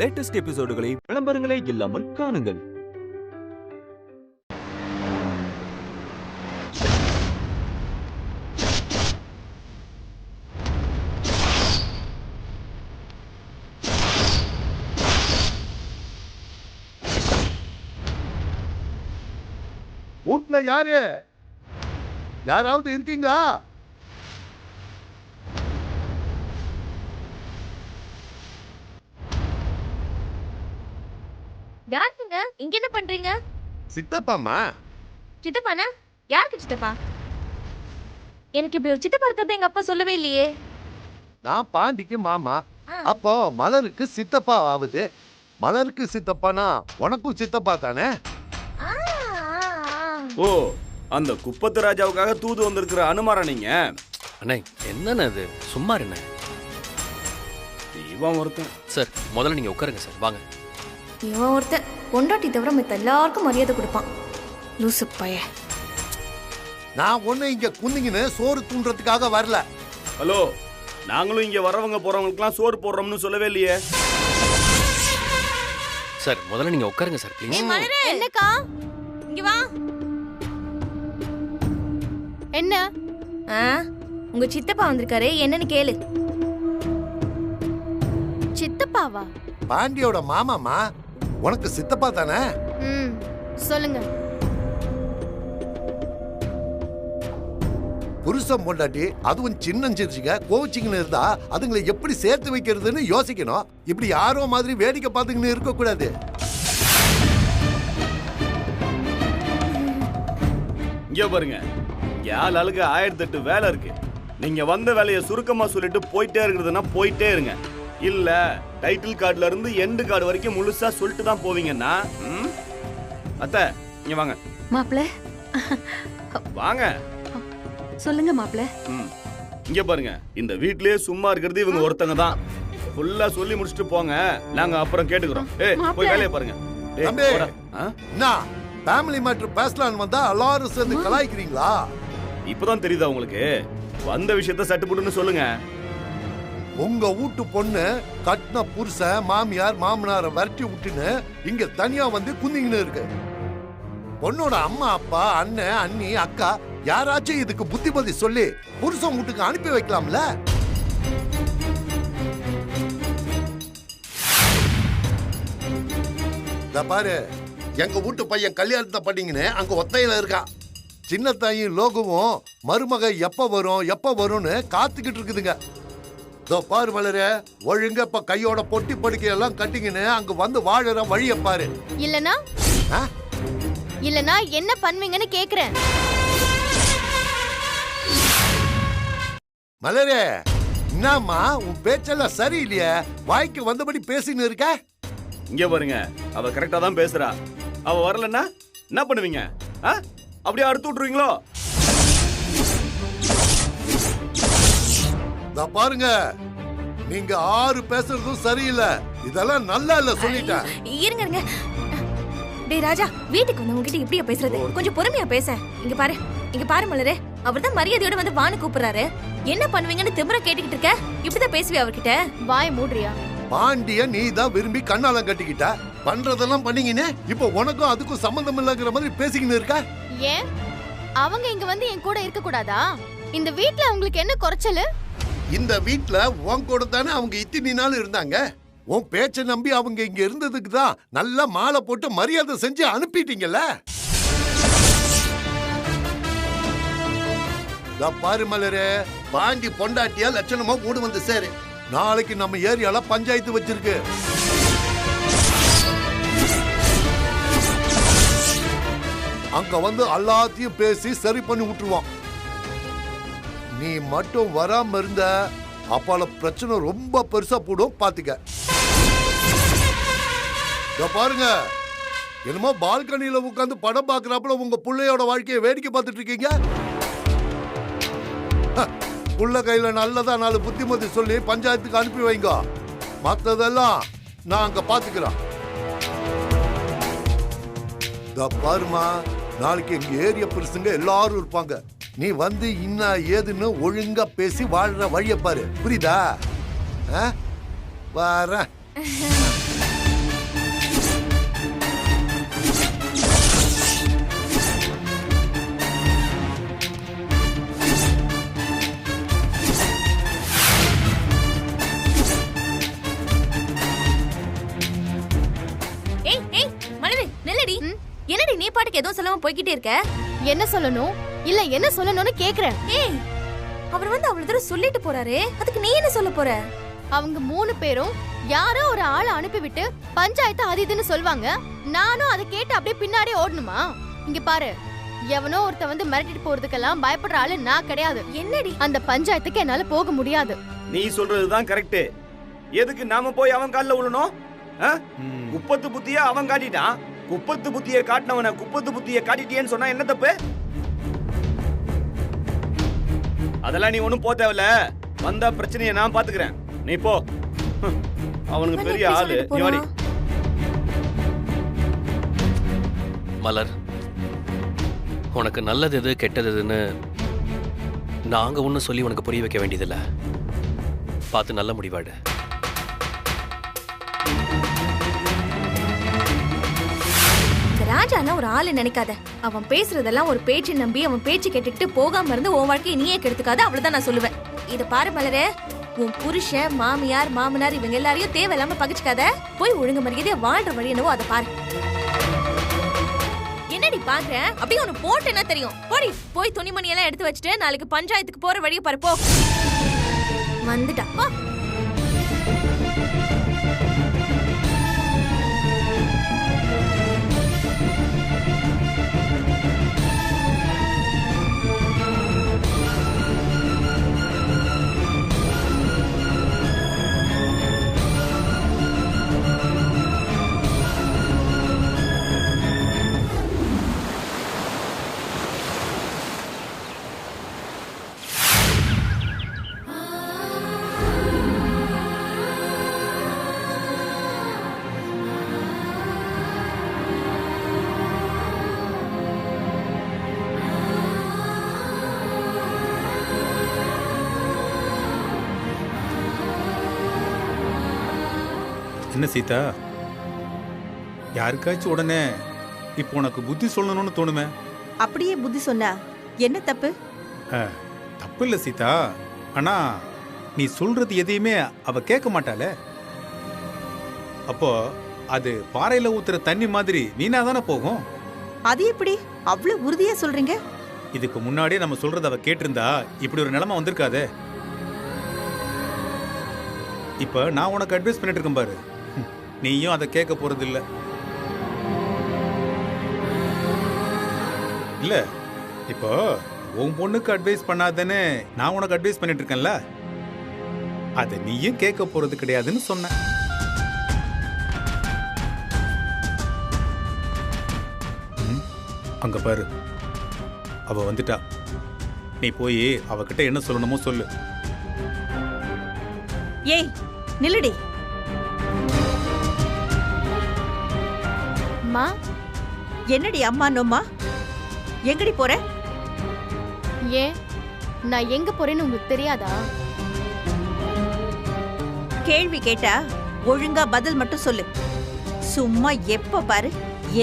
Latest எபிசோடுகளை விளம்பரங்களே இல்லாமல் காணுங்கள். வீட்டுல யாரு யாராவது இருக்கீங்களா? யாருங்க இங்க என்ன பண்றீங்க? சித்தப்பாமா. சித்தப்பானா? யாருக்கு சித்தப்பா? எனக்கு இப்படி ஒரு சித்தப்பா இருக்கிறத எங்க அப்பா சொல்லவே இல்லையே. நான் பாண்டிக்கு மாமா. அப்போ மலருக்கு சித்தப்பா ஆகுது. மலருக்கு சித்தப்பானா உனக்கும் சித்தப்பா தானே? ஓ, அந்த குப்பத்து ராஜாவுக்காக தூது வந்திருக்கிற அனுமாரா நீங்க? அண்ணே என்னண்ணே அது, சும்மா இருண்ணே. இவன் ஒருத்தன். சார் முதல்ல நீங்க உட்காருங்க சார், வாங்க. இவன் ஒருத்தன் பொண்டாட்டி தவிர மத்த எல்லாருக்கும் மரியாதை கொடுப்பான். லூசு பைய. நான் ஒண்ணு இங்க குந்திங்கன்னு சோறு தூண்டுறதுக்காக வரல. ஹலோ, நாங்களும் இங்க வரவங்க போறவங்களுக்குலாம் சோறு போடுறோம்னு சொல்லவே இல்லையே. சார் முதல்ல நீங்க உட்காருங்க சார் ப்ளீஸ். என்னக்கா இங்க வா. என்ன? உங்க சித்தப்பா வந்திருக்காரு, என்னன்னு கேளு. சித்தப்பாவா? பாண்டியோட மாமாமா. உனக்கு சித்தப்பா தானே? சொல்லுங்க. புருஷன் பொண்டாட்டி அதுவும் சின்னஞ்சிருச்சுங்க கோச்சிங்கன்னு இருந்தா அதுங்களை எப்படி சேர்த்து வைக்கிறதுன்னு யோசிக்கணும். இப்படி யாரோ மாதிரி வேடிக்கை பார்த்துக்கின்னு இருக்க கூடாது. இங்க பாருங்க, ஆளுக்கு 1008 வேலை இருக்கு. நீங்க வந்த வேலையை சுருக்கமா சொல்லிட்டு போயிட்டே இருக்கிறதுனா போயிட்டே இருங்க. இல்ல டைட்டில் கார்டுல இருந்து எண்டு கார்டு வரைக்கும் முழுசா சொல்லிட்டு தான் போவீங்கன்னா அத்தை இங்க வாங்க. மாப்ள வாங்க. சொல்லுங்க மாப்ள. இங்க பாருங்க, இந்த வீட்லயே சும்மா இருக்கிறது இவங்க ஒருத்தங்க தான். ஃபுல்லா சொல்லி முடிச்சிட்டு போங்க, நாங்க அப்புறம் கேட்டுக்கிறோம். போய் வேலையை பாருங்க. என்ன ஃபேமிலி மேட்டர் பேசலாம்னு வந்தா எல்லாரும் சேர்ந்து கலாய்க்கிறீங்களா? இப்பதான் தெரியுதா உங்களுக்கு? வந்த விஷயத்த சட்டுப்புட்டுன்னு சொல்லுங்க. உங்க வீட்டு பொண்ணு கட்டின புருஷன் மாமியார் மாமனாரை விரட்டி விட்டுன்னு இங்க தனியா வந்து குந்திங்கன்னு இருக்கு. பொண்ணோட அம்மா அப்பா அண்ணன் அண்ணி அக்கா யாராச்சும் இதுக்கு புத்திமதி சொல்லி புருஷன் வீட்டுக்கு அனுப்பி வைக்கலாம்ல? பாரு, எங்க வீட்டு பையன் கல்யாணத்தை பண்ணீங்கன்னு அங்க ஒத்தையில இருக்கான். சின்ன தாயும் லோகமும் மருமக எப்ப வரும்னு காத்துக்கிட்டு இருக்குதுங்க. பாரு மலரே, ஒழுங்க இப்ப கையோட பொட்டி படுக்கையெல்லாம் கட்டிங்கன்னு அங்க வந்து வாழற வழிய பாரு. இல்லனா என்ன பண்ணுவீங்கன்னு கேக்குறேன். மலரே, என்னம்மா உன் பேச்செல்லாம் சரியில்லையே, வாய்க்கு வந்தபடி பேசின்னு இருக்க. இங்க பாருங்க, அவ கரெக்டா தான் பேசுறா. அவ வரலன்னா என்ன பண்ணுவீங்க? அப்படியே அறுத்து விட்டுருவீங்களோ? பாருங்க, நீங்க ஆறு பேசுறதும் சரியில்லை. இதெல்லாம் நல்லா இல்ல சொல்லிட்டேன். இருங்க. டேய் ராஜா, வீட்டுக்கு வந்து உங்ககிட்ட இப்படியா பேசுறது? கொஞ்சம் பொறுமையா பேச. இங்க பாரு மலரே, அவர்தான் மரியாதையோட வந்து வான்னு கூப்பிடுறாரு. என்ன பண்ணுவீங்கன்னு திமிரா கேட்டுக்கிட்டு இருக்க? இப்படிதான் பேசுவே அவர்கிட்ட? வாய் மூடுறியா? பாண்டிய நீ தான் விரும்பி கண்ணாலம் கட்டிக்கிட்ட. பண்றதெல்லாம் பண்ணீங்கன்னு இப்ப உனக்கும் அதுக்கும் சம்பந்தம் இல்லங்கிற மாதிரி பேசிக்கின்னு இருக்க. ஏன் அவங்க இங்க வந்து என் கூட இருக்க கூடாதா? இந்த வீட்ல உங்களுக்கு என்ன குறைச்சல்? இந்த வீட்ல உன் கூட தானே அவங்க இத்தனை நாள் இருந்தாங்க. உன் பேச்ச நம்பி அவங்க இங்க இருந்ததுக்கு தான் நல்லா மாலை போட்டு மரியாதை செஞ்சு அனுப்பிட்டீங்கல்ல. பாரு மலரே, பாண்டி பொண்டாட்டியா லட்சணமா கூடு வந்து சேரு. நாளைக்கு நம்ம ஏரியால பஞ்சாயத்து வச்சிருக்கு. அங்க வந்து எல்லாத்தையும் பேசி சரி பண்ணி விட்டுருவான். நீ மட்டும் வராம இருந்த அப்பால பிரச்சனை ரொம்ப பெருசா போடும், பாத்துக்க. பாருங்க, என்னமோ பால்கனியில உட்கார்ந்து படம் பாக்குறாப்புல உங்க பிள்ளையோட வாழ்க்கையை வேடிக்கை பார்த்துட்டு இருக்கீங்க. புள்ள கையில நல்லதா 4 புத்திமதி சொல்லி பஞ்சாயத்துக்கு அனுப்பி வைங்க. மத்ததெல்லாம் நான் அங்க பாத்துக்கிறேன். பாருமா, நாளைக்கு எங்க ஏரியா பெருசுங்க எல்லாரும் இருப்பாங்க. நீ வந்து இன்னா ஏதுன்னு ஒழுங்கா பேசி வாழ்ற வழிய பாரு, புரியுதா? வர என்னடி நீ பாட்டுக்கு எதுவும் சொல்லாம போய்கிட்டே இருக்க? என்ன சொல்லணும் இல்ல என்ன சொல்லணும்னு கேக்குறேன். ஏய், அவர் வந்து அவ்வளவு தூரம் சொல்லிட்டு போறாரே, அதுக்கு நீ என்ன சொல்ல போற? அவங்க 3 பேரும் யாரோ ஒரு ஆளை அனுப்பிவிட்டு பஞ்சாயத்து அது இதுன்னு சொல்வாங்க. நானும் அதை கேட்டு அப்படியே பின்னாடியே ஓடணுமா? இங்க பாரு, எவனோ ஒருத்த வந்து மிரட்டிட்டு போறதுக்கெல்லாம் பயப்படுற ஆளு நான் கிடையாது. என்னடி அந்த பஞ்சாயத்துக்கு என்னால போக முடியாது. நீ சொல்றதுதான் கரெக்ட். எதுக்கு நாம போய் அவன் கால்ல விழணும்? குப்பத்து புத்திய அவன் காட்டிட்டான். குப்பத்து புத்திய காட்டினவன குப்பத்து புத்திய காட்டிட்டியேன்னு சொன்னா என்ன தப்பு? அதெல்லாம் நீ ஒண்ணும் போ தேவையில்ல. வந்த பிரச்சனையை நான் பாத்துக்கிறேன். நீ போ. அவனுக்கு பெரிய ஆளு. நீ வாடி. மலர், உனக்கு நல்லது எது கெட்டது எதுன்னு நாங்க ஒன்றும் சொல்லி உனக்கு புரிய வைக்க வேண்டியதில்ல. பார்த்து நல்ல முடிவாடு. ராஜானா ஒரு ஆளு நினைக்காத. அவன் பேசுறதெல்லாம் ஒரு பேச்சு நம்பி அவன் பேச்சு கேட்டுக்கிட்டு போகாம இருந்து உன் வாழ்க்கையை நீயே கெடுத்துக்காத. அவ்வளவுதான் நான் சொல்லுவேன். இத பாரு மலரே, உன் புருஷன் மாமியார் மாமனார் இவங்க எல்லாரையும் தேவையில்லாம பகிச்சுக்காத. போய் ஒழுங்கு மரியாதையா வாழ்ற வழி என்னவோ அதை பாரு. என்னடி பாக்குற? அப்படியே உனக்கு போட்டு என்ன தெரியும்? போடி, போய் துணிமணி எல்லாம் எடுத்து வச்சுட்டு நாளைக்கு பஞ்சாயத்துக்கு போற வழியை பாரு. போ, வந்துட்டா போ. என்ன சீதா, யாருக்காச்சும் உடனே இப்போ உனக்கு புத்தி சொல்லணும்னு தோணுமே? அப்படியே புத்தி சொன்னா என்ன தப்பு? தப்பு இல்லை சீதா. ஆனா நீ சொல்றது எதையுமே அவ கேட்க மாட்டாளே. அப்போ அது பாறையில ஊத்துற தண்ணி மாதிரி வீணா தானே போகும். அது எப்படி அவ்வளவு உறுதியா சொல்றீங்க? இதுக்கு முன்னாடியே நம்ம சொல்றத அவ கேட்டிருந்தா இப்படி ஒரு நிலைமை வந்திருக்காதே. இப்ப நான் உனக்கு அட்வைஸ் பண்ணிட்டு இருக்கேன் பாரு, நீயும் அதை கேட்க போறது இல்ல. இல்ல, இப்போ உன் பொண்ணுக்கு அட்வைஸ் பண்ணாதேன்னு நான் உனக்கு அட்வைஸ் பண்ணிட்டு இருக்கேன்ல, அதை நீயும் கேட்க போறது கிடையாதுன்னு சொன்ன. அங்க பாரு, அவ வந்துட்டா. நீ போய் அவகிட்ட என்ன சொல்லணுமோ சொல்லு. ஏய் நில்லுடி. அம்மா, என்னடி அம்மா நோம்மா? எங்கடி போற? ஏன் நான் எங்க போறேன்னு உங்களுக்கு தெரியாதா? கேள்வி கேட்டா ஒழுங்கா பதில் மட்டும் சொல்லு. சும்மா எப்ப பாரு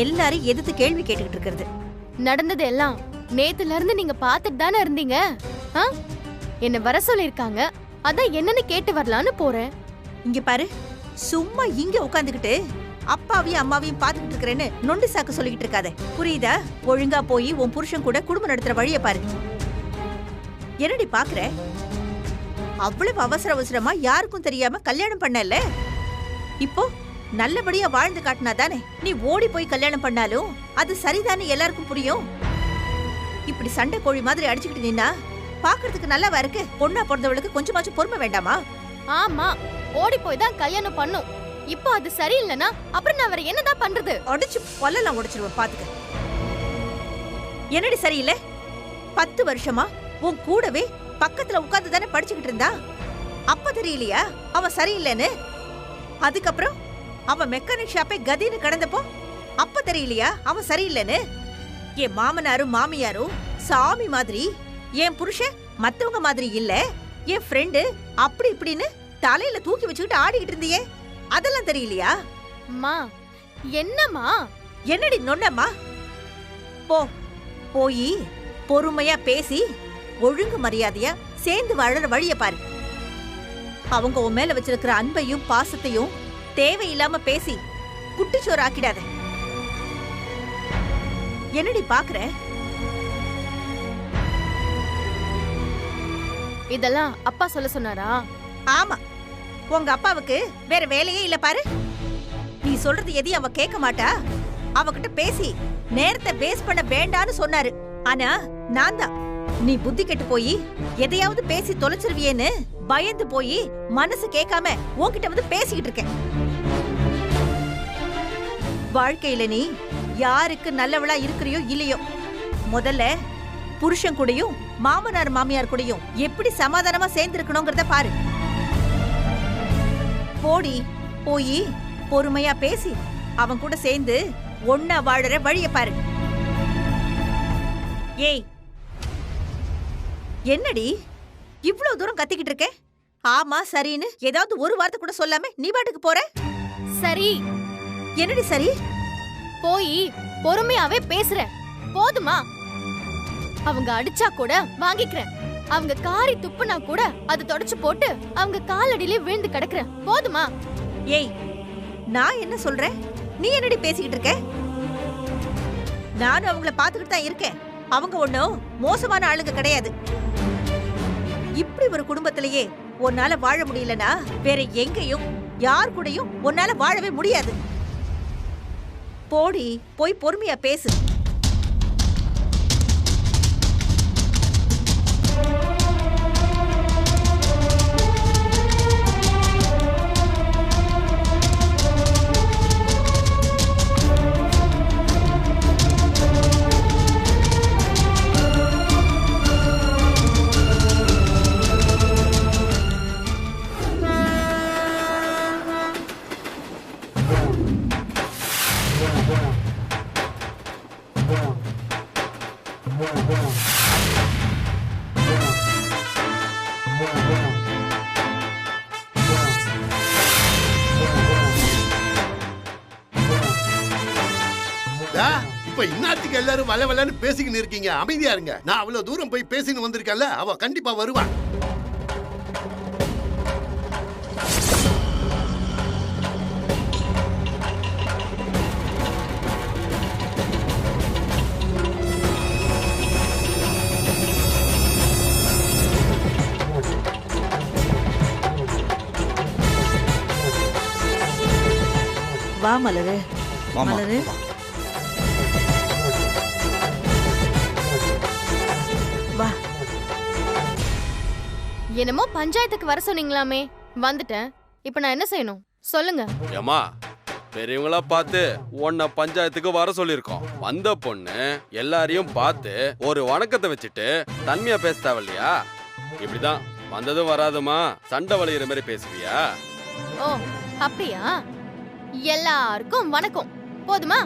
எல்லாரும் எதிர்த்து கேள்வி கேட்டுக்கிட்டு இருக்கிறது. நடந்தது எல்லாம் நேத்துல இருந்து நீங்க பாத்துட்டு தானே இருந்தீங்க. என்ன வர சொல்லிருக்காங்க, அதான் என்னன்னு கேட்டு வரலான்னு போறேன். இங்க பாரு, சும்மா இங்க உட்காந்துக்கிட்டு அப்பாவையும் அம்மாவையும் பாத்துக்கிட்டு இருக்கிறேன்னு நொண்டி சாக்கு சொல்லிக்கிட்டு இருக்காத, புரியுதா? ஒழுங்கா போய் உன் புருஷன் கூட குடும்பம் நடத்துற வழிய பாரு. என்னடி பாக்குற? அவ்வளவு அவசர அவசரமா யாருக்கும் தெரியாம கல்யாணம் பண்ணல. இப்போ நல்லபடியா வாழ்ந்து காட்டினா தானே. நீ ஓடி போய் கல்யாணம் பண்ணாலும் அது சரிதானே எல்லாருக்கும் புரியும். இப்படி சண்டை கோழி மாதிரி அடிச்சுக்கிட்டு நின்னா பாக்குறதுக்கு நல்லாவா இருக்கு? பொண்ணா பிறந்தவளுக்கு கொஞ்சமாச்சும் பொறுமை வேண்டாமா? ஆமா, ஓடி போய் தான் கல்யாணம் பண்ணும். இப்போ அது சரியில்லைன்னா அப்புறம் நான் வேற என்னதான் பண்றது? அடிச்சு பல்லெல்லாம் உடைச்சிருவேன் பாத்துக்க. என்னடி சரியில்லை? 10 வருஷமா உன் கூடவே பக்கத்துல உட்கார்ந்து தானே படிச்சுக்கிட்டு இருந்தா. அப்ப தெரியலையா அவன் சரியில்லைன்னு? அதுக்கப்புறம் அவன் மெக்கானிக் ஷாப்பை கதின்னு கடந்தப்போ அப்ப தெரியலையா அவன் சரியில்லைன்னு? என் மாமனாரும் மாமியாரும் சாமி மாதிரி, என் புருஷன் மத்தவங்க மாதிரி இல்ல, என் ஃப்ரெண்டு அப்படி இப்படின்னு தலையில தூக்கி வச்சுக்கிட்டு ஆடிக்கிட்டு இருந்தியே, அதெல்லாம் தெரியலையா? அம்மா, என்னம்மா? என்னடி நொன்னம்மா? போ, போய் பொறுமையா பேசி ஒழுங்கு மரியாதையா சேர்ந்து வாழற வழிய பாரு. அவங்க உன் மேல வச்சிருக்கிற அன்பையும் பாசத்தையும் தேவையில்லாம பேசி குட்டிச்சோறு ஆக்கிடாத. என்னடி பாக்குற? இதெல்லாம் அப்பா சொல்ல சொன்னாரா? ஆமா, உங்க அப்பாவுக்கு வேற வேலையே இல்ல பாரு. நீ சொல்றது எதையும் அவ கேட்க மாட்டா. அவகிட்ட பேசி நேரத்தை வேஸ்ட் பண்ண வேண்டான்னு சொன்னாரு. ஆனா நான் தான் நீ புத்தி கெட்டு போய் எதையாவது பேசி தொலைச்சிருவியேன்னு பயந்து போய் மனசு கேட்காம உன்கிட்ட வந்து பேசிக்கிட்டு இருக்கேன். வாழ்க்கையில நீ யாருக்கு நல்லவளா இருக்கிறியோ இல்லையோ, முதல்ல புருஷன் கூடயும் மாமனார் மாமியார் கூடயும் எப்படி சமாதானமா சேர்ந்து இருக்கணுங்கிறத பாரு. போடி போய் பொறுமையா பேசி அவன் கூட சேர்ந்து ஒன்னா வாழற வழிய பாரு. ஏய், என்னடி இவ்வளவு தூரம் கத்திக்கிட்டு இருக்க? ஆமா சரின்னு ஏதாவது ஒரு வார்த்தை கூட சொல்லாம நீ பாட்டுக்கு போற. சரி. என்னடி சரி? போய் பொறுமையாவே பேசுறேன், போதுமா? அவங்க அடிச்சா கூட வாங்கிக்கிறேன், அவங்க காரி துப்புனா கூட அதை தொடச்சு போட்டு அவங்க காலடியிலே விழுந்து கிடக்குறேன், போதுமா? ஏய், நான் என்ன சொல்றேன், நீ என்னடி பேசிக்கிட்டு இருக்க? நானும் அவங்கள பாத்துக்கிட்டு தான் இருக்கேன். அவங்க ஒண்ணும் மோசமான ஆளுங்க கிடையாது. இப்படி ஒரு குடும்பத்திலேயே உன்னால வாழ முடியலனா வேற எங்கேயும் யார் கூடயும் உன்னால வாழவே முடியாது. போடி போய் பொறுமையா பேசு. இப்ப இன்னாத்துக்கு எல்லாரும் வள வளன்னு பேசிக்கின்னு இருக்கீங்க, அமைதியா இருங்க. நான் அவ்வளவு தூரம் போய் பேசின்னு வந்திருக்கேன்ல, அவ கண்டிப்பா வருவா. வா மலரு, மலரு. வா. என்னமோ பஞ்சாயத்துக்கு வர சொன்னீங்களாமே, வந்துட்டேன். இப்ப நான் என்ன செய்யணும் சொல்லுங்க. ஏமா, பெரியவங்களா பார்த்து உன்னை பஞ்சாயத்துக்கு வர சொல்லியிருக்கோம். வந்த பொண்ணு எல்லாரையும் பார்த்து ஒரு வணக்கத்தை வச்சுட்டு தன்மையா பேச தேவையில்லையா? இப்படிதான் வந்ததும் வராதுமா சண்டை வளையிற மாதிரி பேசுவியா? ஓ அப்படியா? எல்லாருக்கும் வணக்கம், போதுமா?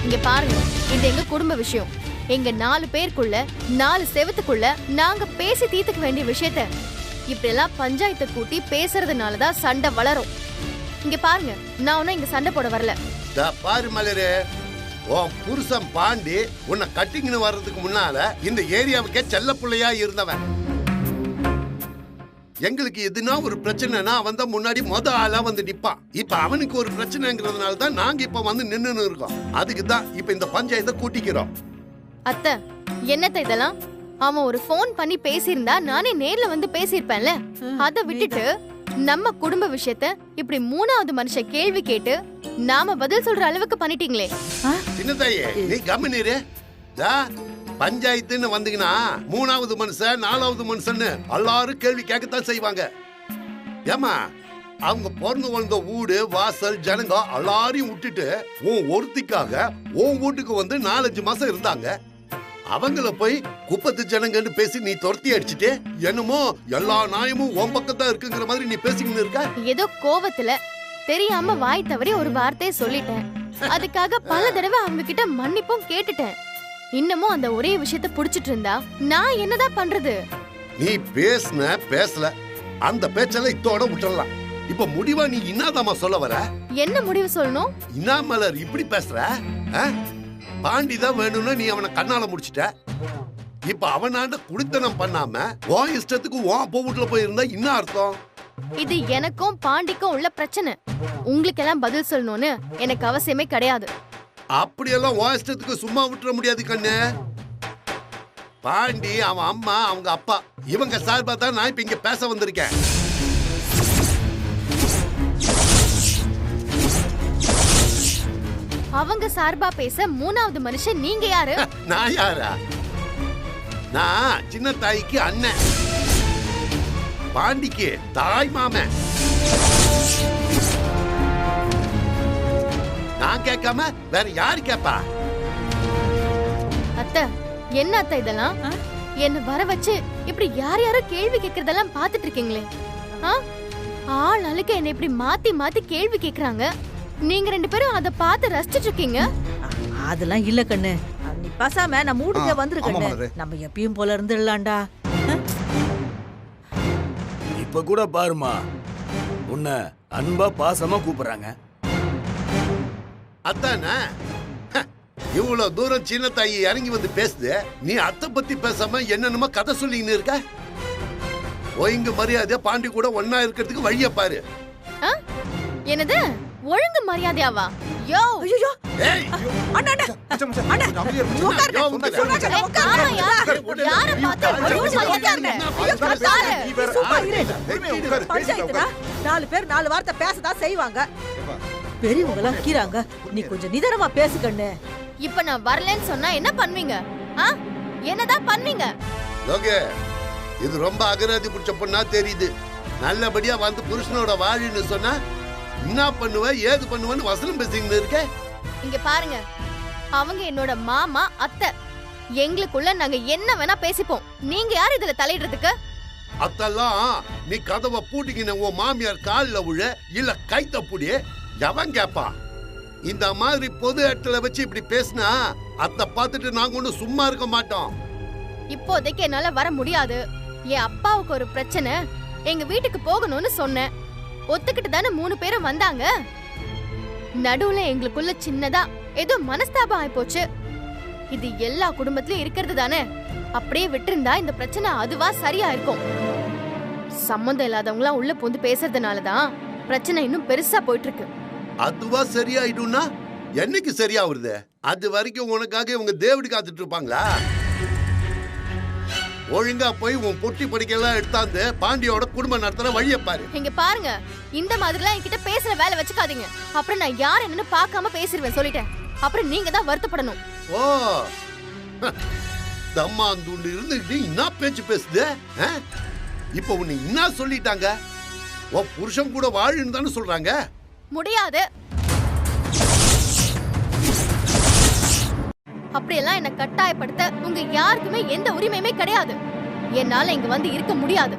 இங்க பாருங்க, இது எங்க குடும்ப விஷயம். எங்க 4 பேருக்குள்ள 4 செவத்துக்குள்ள நாங்க பேசி தீர்த்துக்க வேண்டிய விஷயத்த இப்படி எல்லாம் பஞ்சாயத்தை கூட்டி பேசுறதுனாலதான் சண்டை வளரும். இங்க பாருங்க, நான் ஒன்னும் இங்க சண்டை போட வரல. பாரு மலரு, உன் புருஷன் பாண்டி உன்னை கட்டிங்கன்னு வர்றதுக்கு முன்னால இந்த ஏரியாவுக்கே செல்ல பிள்ளையா இருந்தவன். எங்களுக்கு எதுனா ஒரு பிரச்சனைனா அவன் தான் முன்னாடி ஆளா வந்து நிப்பான். இப்ப அவனுக்கு ஒரு பிரச்சனைங்கிறதுனால தான் நாங்க இப்ப வந்து நின்னு இருக்கோம். அதுக்கு தான் இப்ப இந்த பஞ்சாயத்தை கூட்டிக்கிறோம். அத்தை, என்னத்த இதெல்லாம்? அவன் ஒரு போன் பண்ணி பேசியிருந்தா நானே நேர்ல வந்து பேசியிருப்பேன்ல. அதை விட்டுட்டு நம்ம குடும்ப விஷயத்த இப்படி 3வது மனுஷன் கேள்வி கேட்டு நாம பதில் சொல்ற அளவுக்கு பண்ணிட்டீங்களே. சின்னதாயே, நீ கம்முனு. பஞ்சாயத்துன்னு வந்தீங்கன்னா 3வது மனுஷன் 4வது மனுஷன்னு எல்லாரும் கேள்வி கேட்கத்தான் செய்வாங்க. ஏமா, அவங்க பிறந்து வளர்ந்த வீடு வாசல் ஜனங்க எல்லாரையும் விட்டுட்டு உன் ஒருத்திக்காக உன் வீட்டுக்கு வந்து 4-5 மாசம் இருந்தாங்க. அவங்கள போய் குப்பத்து ஜனங்கன்னு பேசி நீ துரத்தி அடிச்சுட்டு என்னமோ எல்லா நியாயமும் உன் பக்கத்தான் இருக்குங்கிற மாதிரி நீ பேசிக்கின்னு இருக்க. ஏதோ கோவத்துல தெரியாம வாய் தவறி ஒரு வார்த்தையை சொல்லிட்டேன். அதுக்காக பல தடவை அவங்க கிட்ட மன்னிப்பும் கேட்டுட்டேன். இன்னமும் அந்த ஒரே விஷயத்தை புடிச்சிட்டு இருந்தா நான் என்னதான் பண்றது? நீ பேசல, அந்த பேச்செல்லாம் இத்தோட விட்டுறலாம். இப்ப முடிவா நீ இன்னாதாமா சொல்ல வர? என்ன முடிவு சொல்லணும்? இன்னா மலர் இப்படி பேசுற? பாண்டிதான் வேணும்னு நீ அவனை கண்ணால முடிச்சிட்ட. இப்ப அவனாண்ட குடித்தனம் பண்ணாம உன் இஷ்டத்துக்கு உன் அப்பா வீட்டுல போயிருந்தா என்ன அர்த்தம்? இது எனக்கும் பாண்டிக்கும் உள்ள பிரச்சனை. உங்களுக்கு எல்லாம் பதில் சொல்லணும்னு எனக்கு அவசியமே கிடையாது. அப்படியெல்லாம் உன் இஷ்டத்துக்கு சும்மா விட்டுற முடியாது கண்ணு. பாண்டி, அவன் அம்மா, அவங்க அப்பா, இவங்க சார்பா தான் நான் இப்ப இங்க பேச வந்திருக்கேன். அவங்க சார்பா பேச மூணாவது மனுஷன் நீங்க யாரு? நான் யாரா? நான் சின்ன தாய்க்கு அண்ணன், பாண்டிக்கு தாய் மாமன். நான் கேட்காம வேற யாரு கேப்பா? அத்தை, என்ன அத்தை இதெல்லாம்? என்ன வர வச்சு இப்படி யார் யாரோ கேள்வி கேக்குறதெல்லாம் பாத்துட்டு இருக்கீங்களே. ஆள் அழுக்க என்ன இப்படி மாத்தி மாத்தி கேள்வி கேக்குறாங்க. நீங்க ரெண்டு பேரும் அத பார்த்து ரசிச்சிட்டு இருக்கீங்க. அதெல்லாம் இல்ல கண்ணு. நீ பேசாம நம்ம வீட்டுக்கு வந்துருக்கண்ணு. நம்ம எப்பயும் போல இருந்துடலாம்டா. இப்ப கூட பாருமா, உன்னை அன்பா பாசமா கூப்பிடுறாங்க. அத்தானே, இவ்வளவு தூரம் சின்ன தாயி இறங்கி வந்து பேசுது, நீ அத்தை பத்தி பேசாம என்னென்னமோ கதை சொல்லின்னு இருக்க. ஒழுங்கு மரியாதை பாண்டி கூட ஒன்னா இருக்கிறதுக்கு வழிய பாரு. என்னது ஒழுங்கு மரியாதையாவா? யோ ஐயோ ஏய், அண்ணா அண்ணா அண்ணா உட்காருங்க. யார பார்த்து ஒழுங்கு மரியாதையா பஞ்சாயத்துனா 4 பேர் 4 வார்த்தை பேசதான் செய்வாங்க. பெரியவங்க எல்லாம் கீறாங்க. நீ கொஞ்சம் நிதானமா பேசு கண்ணு. இப்ப நான் வரலன்னு சொன்னா என்ன பண்ணுவீங்க? என்னதான் பண்ணுவீங்க? லோகே, இது ரொம்ப அகராதி பிடிச்ச பொண்ணா தெரியுது. நல்லபடியா வந்து புருஷனோட வாழின்னு சொன்னா என்ன பண்ணுவ ஏது பண்ணுவன்னு வசனம் பேசிக்கிட்டு இருக்க. இங்க பாருங்க, அவங்க என்னோட மாமா அத்தை. எங்களுக்குள்ள நாங்க என்ன வேணா பேசிப்போம். நீங்க யார் இதுல தலையிடுறதுக்கு? அதெல்லாம் நீ கதவை பூட்டிக்கின உன் மாமியார் காலில் விழ இல்ல கைத்த புடி, எவன் கேப்பா? இந்த மாதிரி பொது இடத்துல வச்சு இப்படி பேசினா அத்தை பார்த்துட்டு நாங்க ஒன்னும் சும்மா இருக்க மாட்டோம். இப்போதைக்கு என்னால வர முடியாது. என் அப்பாவுக்கு ஒரு பிரச்சனை, எங்க வீட்டுக்கு போகணும்னு சொன்னேன். ஒத்துக்கிட்டு தானே 3 பேரும் வந்தாங்க. நடுவுல எங்களுக்குள்ள சின்னதா ஏதோ மனஸ்தாபம் ஆயிப்போச்சு. இது எல்லா குடும்பத்திலயும் இருக்கிறது தானே. அப்படியே விட்டிருந்தா இந்த பிரச்சனை அதுவா சரியா இருக்கும். சம்மந்தம் இல்லாதவங்களாம் உள்ள புந்து பேசுறதுனாலதான் பிரச்சனை இன்னும் பெருசா போயிட்டு இருக்கு. அதுவா சரியாயிடும்னா என்னைக்கு சரியா வருது? அது வரைக்கும் உனக்காக இவங்க தேவடி காத்துட்டு இருப்பாங்களா? ஒழுங்கா போய் உன் பொட்டி படிக்கலாம் எடுத்தாந்து பாண்டியோட குடும்பம் நடத்துற வழிய பாரு. இங்க பாருங்க, இந்த மாதிரிலாம் என்கிட்ட பேசுற வேலை வச்சுக்காதீங்க. அப்புறம் நான் யார் என்னன்னு பார்க்காம பேசிடுவேன், சொல்லிட்டேன். அப்புறம் நீங்க தான் வருத்தப்படணும். ஓ, தம்மாந்துண்டு இருந்துகிட்டு என்ன பேச்சு பேசுது? இப்ப உன்னை என்ன சொல்லிட்டாங்க? உன் புருஷன் கூட வாழுன்னு தானே சொல்றாங்க. முடியாது. அப்படியெல்லாம் என்ன கட்டாயப்படுத்த உங்க யாருக்குமே எந்த உரிமையுமே கிடையாது. என்னால இங்க வந்து இருக்க முடியாது.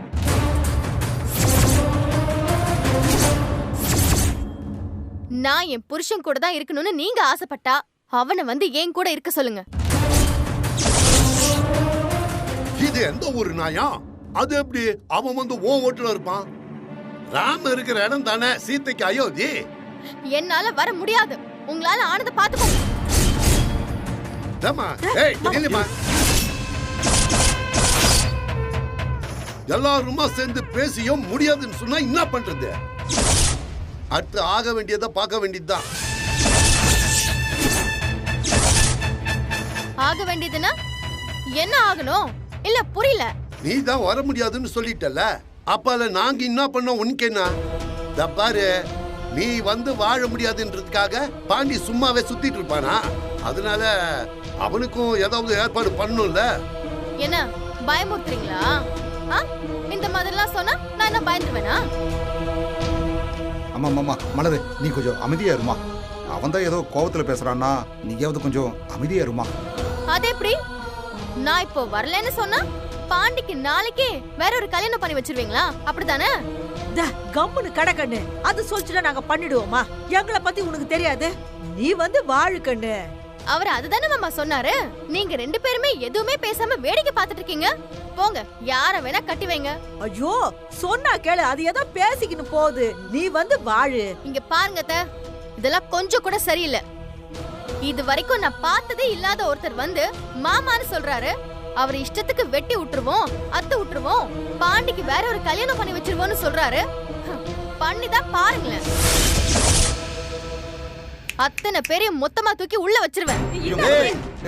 நான் என் புருஷன் கூட தான் இருக்கணும்னு நீங்க ஆசைப்பட்டா அவனை வந்து என் கூட இருக்க சொல்லுங்க. இது எந்த ஒரு நாயா? அது எப்படி அவன் வந்து ஓ ஓட்டுல இருப்பான்? ராம இருக்கிற இடம் தானே சீதைக்கு அயோத்தி. என்னால வர முடியாது. உங்களால ஆனத பாத்துக்கோங்க. எல்லாருமா சேர்ந்து பேசியும் முடியாதுன்னு சொன்னா என்ன பண்றது? அடுத்து ஆக வேண்டியதை பார்க்க வேண்டியதுதான். ஆக வேண்டியதுன்னா என்ன ஆகணும்? இல்ல புரியல. நீ தான் வர முடியாதுன்னு சொல்லிட்டல, அப்பால நாங்க என்ன பண்ணோம் உனக்கு என்ன? பாரு, நீ வந்து வாழ முடியாதுன்றதுக்காக பாண்டி சும்மாவே சுத்திட்டு இருப்பானா? அதனால அவனுக்கும் ஏதாவது ஏற்பாடு பண்ணணும்ல. என்ன பயமுறுத்துறீங்களா? இந்த மாதிரிலாம் சொன்னா நான் என்ன பயந்துருவேனா? அம்மா மாமா மலரு, நீ கொஞ்சம் அமைதியா இருமா. அவன் தான் ஏதோ கோவத்துல பேசுறான்னா நீயாவது கொஞ்சம் அமைதியா இருமா. அது எப்படி? நான் இப்போ வரலன்னு சொன்னா பாண்டிக்கு நாளைக்கே வேற ஒரு கல்யாணம் பண்ணி வச்சிருவீங்களா? அப்படிதானே? கம்முன்னு கடக்கண்ணு. அது சொல்லிச்சுனா நாங்க பண்ணிடுவோமா? எங்களை பத்தி உனக்கு தெரியாது. நீ வந்து வாழு கண்ணு. அவர் அதுதானே மாமா சொன்னாரு. நீங்க 2 பேருமே எதுவுமே பேசாம வேடிக்கை பார்த்துட்டு இருக்கீங்க. போங்க, யார வேணா கட்டி வைங்க. ஐயோ, சொன்னா கேளு. அது ஏதோ பேசிக்கின்னு போகுது. நீ வந்து வாழு. இங்க பாருங்க அத்தை, இதெல்லாம் கொஞ்சம் கூட சரியில்லை. இது வரைக்கும் நான் பார்த்ததே இல்லாத ஒருத்தர் வந்து மாமான்னு சொல்றாரு. அவர் இஷ்டத்துக்கு வெட்டி விட்டுருவோம், அத்து விட்டுருவோம், பாண்டிக்கு வேற ஒரு கல்யாணம் பண்ணி வச்சிருவோம்னு சொல்றாரு. பண்ணிதான் பாருங்களேன், அத்தனை பேரையும் மொத்தமா தூக்கி உள்ள வச்சிருவேன்.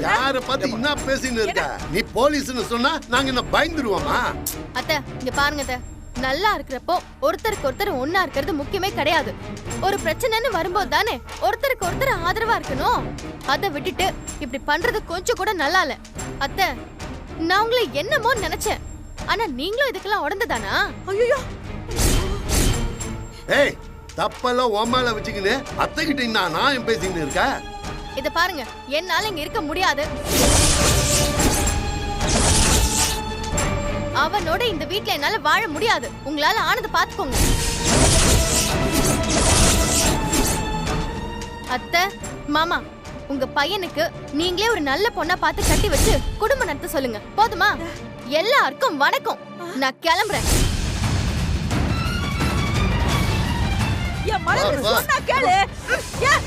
யார பார்த்து என்ன பேசின்னு இருக்க? நீ போலீஸ்னு சொன்னா நாங்க என்ன பயந்துருவோமா? அத்தை இங்க பாருங்க அத்தை, நல்லா இருக்கிறப்போ ஒருத்தருக்கு ஒருத்தர் ஒன்னா இருக்கிறது முக்கியமே கிடையாது. ஒரு பிரச்சனைன்னு வரும்போது தானே ஒருத்தருக்கு ஒருத்தர் ஆதரவா இருக்கணும். அதை விட்டுட்டு இப்படி பண்றது கொஞ்சம் கூட நல்லா இல்ல. அத்தை நான் உங்களை என்னமோ நினைச்சேன், ஆனா நீங்களும் இதுக்கெல்லாம் உடந்துதானா? ஐயோ ஏய், தப்பெல்லாம் ஓமால வச்சுக்கின்னு அத்தை கிட்ட நான் பேசிக்கின்னு இருக்க. இத பாருங்க, என்னால இங்க இருக்க முடியாது. அவனோட இந்த வீட்ல என்னால வாழ முடியாது. உங்களால ஆனது பாத்துக்கோங்க. அத்தை, மாமா, உங்க பையனுக்கு நீங்களே ஒரு நல்ல பொண்ணா பார்த்து கட்டி வச்சு குடும்பம் நடத்த சொல்லுங்க. போதுமா? எல்லாருக்கும் வணக்கம். நான் கிளம்புறேன். என் மலர் சொன்னா கேளு. ஏய்,